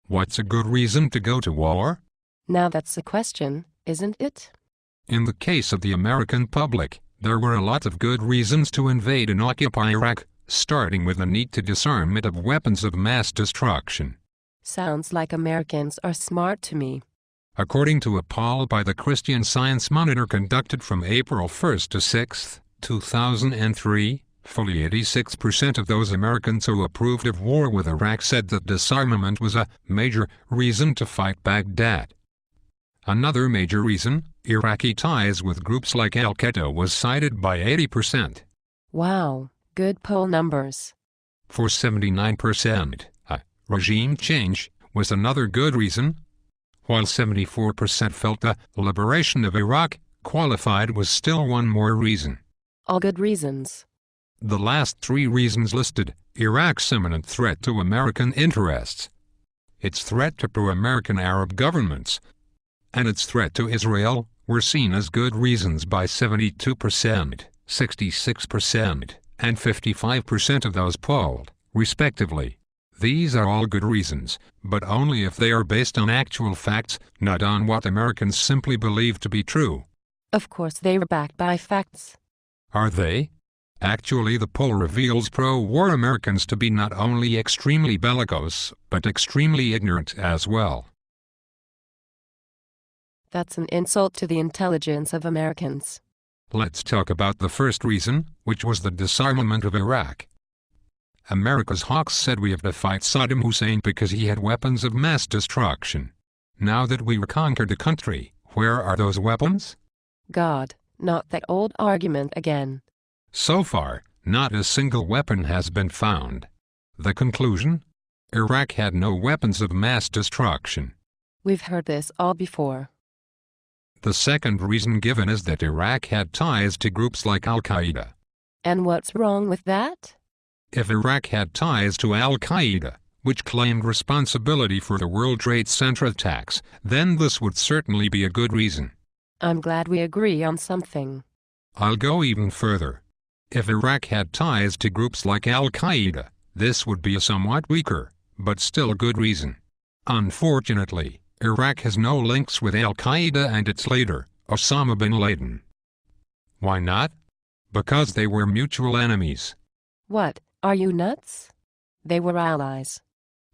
What's a good reason to go to war? Now that's a question, isn't it? In the case of the American public, there were a lot of good reasons to invade and occupy Iraq, starting with the need to disarm it of weapons of mass destruction. Sounds like Americans are smart to me. According to a poll by the Christian Science Monitor conducted from April 1 to 6, 2003, fully 86% of those Americans who approved of war with Iraq said that disarmament was a major reason to fight Baghdad. Another major reason, Iraqi ties with groups like Al-Qaeda, was cited by 80%. Wow, good poll numbers. For 79%, regime change was another good reason, while 74% felt the liberation of Iraq qualified was still one more reason. All good reasons. The last three reasons listed, Iraq's imminent threat to American interests, its threat to pro-American Arab governments, and its threat to Israel, were seen as good reasons by 72%, 66%, and 55% of those polled, respectively. These are all good reasons, but only if they are based on actual facts, not on what Americans simply believe to be true. Of course they were backed by facts. Are they? Actually, the poll reveals pro-war Americans to be not only extremely bellicose, but extremely ignorant as well. That's an insult to the intelligence of Americans. Let's talk about the first reason, which was the disarmament of Iraq. America's hawks said we have to fight Saddam Hussein because he had weapons of mass destruction. Now that we reconquered the country, where are those weapons? God, not that old argument again. So far, not a single weapon has been found. The conclusion? Iraq had no weapons of mass destruction. We've heard this all before. The second reason given is that Iraq had ties to groups like Al-Qaeda. And what's wrong with that? If Iraq had ties to Al-Qaeda, which claimed responsibility for the World Trade Center attacks, then this would certainly be a good reason. I'm glad we agree on something. I'll go even further. If Iraq had ties to groups like Al-Qaeda, this would be a somewhat weaker, but still a good reason. Unfortunately, Iraq has no links with Al-Qaeda and its leader, Osama bin Laden. Why not? Because they were mutual enemies. What, are you nuts? They were allies.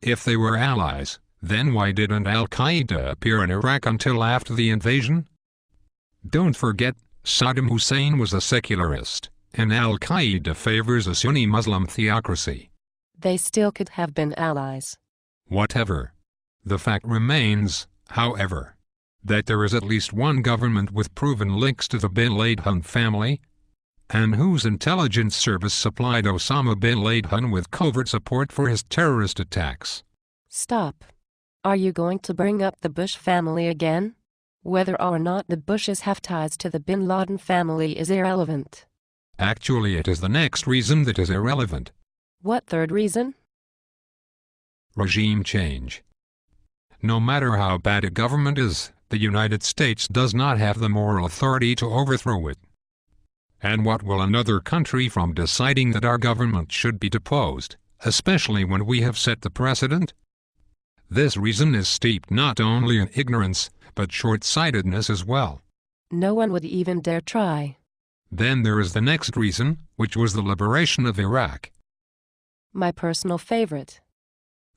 If they were allies, then why didn't Al-Qaeda appear in Iraq until after the invasion? Don't forget, Saddam Hussein was a secularist, and Al-Qaeda favors a Sunni Muslim theocracy. They still could have been allies. Whatever. The fact remains, however, that there is at least one government with proven links to the bin Laden family, and whose intelligence service supplied Osama bin Laden with covert support for his terrorist attacks. Stop. Are you going to bring up the Bush family again? Whether or not the Bushes have ties to the bin Laden family is irrelevant. Actually, it is the next reason that is irrelevant. What third reason? Regime change. No matter how bad a government is, the United States does not have the moral authority to overthrow it. And what will another country from deciding that our government should be deposed, especially when we have set the precedent? This reason is steeped not only in ignorance, but short-sightedness as well. No one would even dare try. Then there is the next reason, which was the liberation of Iraq. My personal favorite.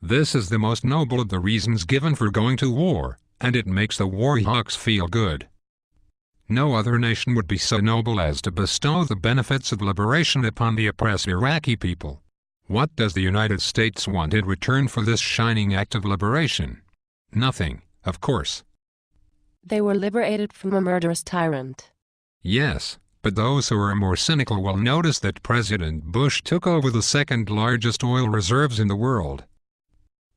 This is the most noble of the reasons given for going to war, and it makes the war hawks feel good. No other nation would be so noble as to bestow the benefits of liberation upon the oppressed Iraqi people. What does the United States want in return for this shining act of liberation? Nothing, of course. They were liberated from a murderous tyrant. Yes, but those who are more cynical will notice that President Bush took over the second largest oil reserves in the world.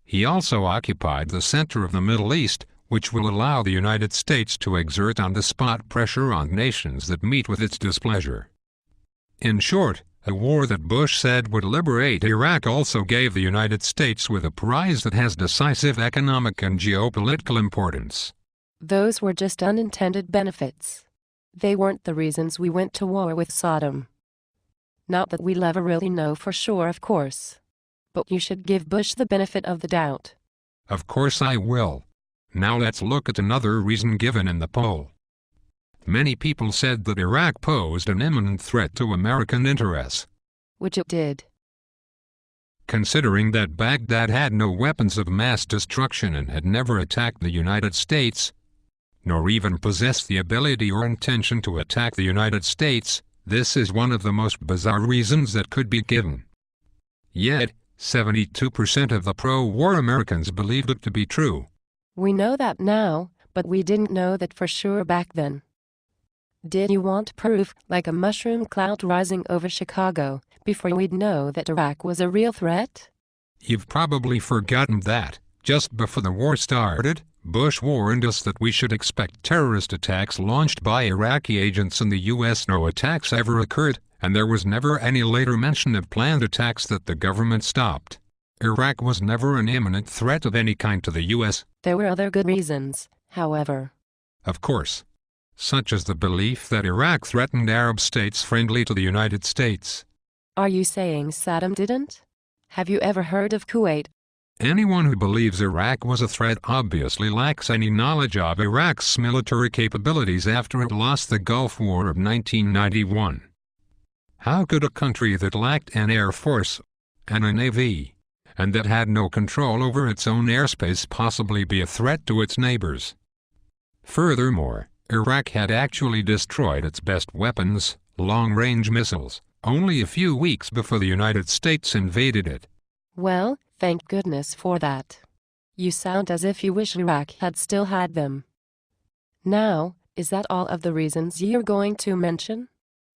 He also occupied the center of the Middle East, which will allow the United States to exert on-the-spot pressure on nations that meet with its displeasure. In short, a war that Bush said would liberate Iraq also gave the United States with a prize that has decisive economic and geopolitical importance. Those were just unintended benefits. They weren't the reasons we went to war with Saddam. Not that we'll ever really know for sure, of course. But you should give Bush the benefit of the doubt. Of course I will. Now let's look at another reason given in the poll. Many people said that Iraq posed an imminent threat to American interests. Which it did. Considering that Baghdad had no weapons of mass destruction and had never attacked the United States, nor even possessed the ability or intention to attack the United States, this is one of the most bizarre reasons that could be given. Yet, 72% of the pro-war Americans believed it to be true. We know that now, but we didn't know that for sure back then. Did you want proof, like a mushroom cloud rising over Chicago, before we'd know that Iraq was a real threat? You've probably forgotten that, just before the war started, Bush warned us that we should expect terrorist attacks launched by Iraqi agents in the U.S. No attacks ever occurred, and there was never any later mention of planned attacks that the government stopped. Iraq was never an imminent threat of any kind to the U.S. There were other good reasons, however. Of course. Such as the belief that Iraq threatened Arab states friendly to the United States. Are you saying Saddam didn't? Have you ever heard of Kuwait? Anyone who believes Iraq was a threat obviously lacks any knowledge of Iraq's military capabilities after it lost the Gulf War of 1991. How could a country that lacked an air force and a navy, and that had no control over its own airspace possibly be a threat to its neighbors? Furthermore, Iraq had actually destroyed its best weapons, long-range missiles, only a few weeks before the United States invaded it. Well, thank goodness for that. You sound as if you wish Iraq had still had them. Now, is that all of the reasons you're going to mention?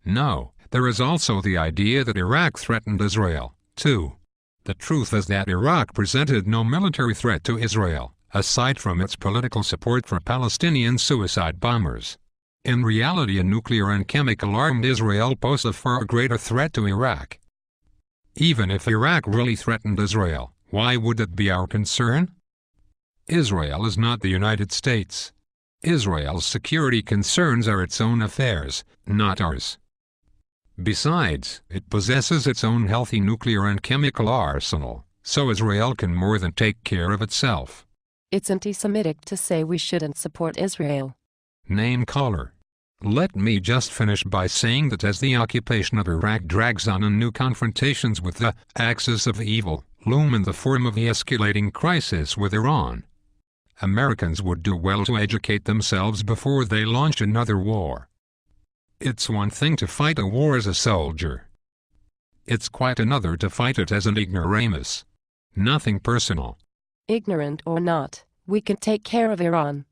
No, there is also the idea that Iraq threatened Israel, too. The truth is that Iraq presented no military threat to Israel, aside from its political support for Palestinian suicide bombers. In reality, a nuclear and chemical-armed Israel posed a far greater threat to Iraq. Even if Iraq really threatened Israel, why would that be our concern? Israel is not the United States. Israel's security concerns are its own affairs, not ours. Besides, it possesses its own healthy nuclear and chemical arsenal, so Israel can more than take care of itself. It's anti-Semitic to say we shouldn't support Israel. Name caller. Let me just finish by saying that as the occupation of Iraq drags on and new confrontations with the axis of evil loom in the form of the escalating crisis with Iran, Americans would do well to educate themselves before they launch another war. It's one thing to fight a war as a soldier. It's quite another to fight it as an ignoramus. Nothing personal. Ignorant or not, we can take care of Iran.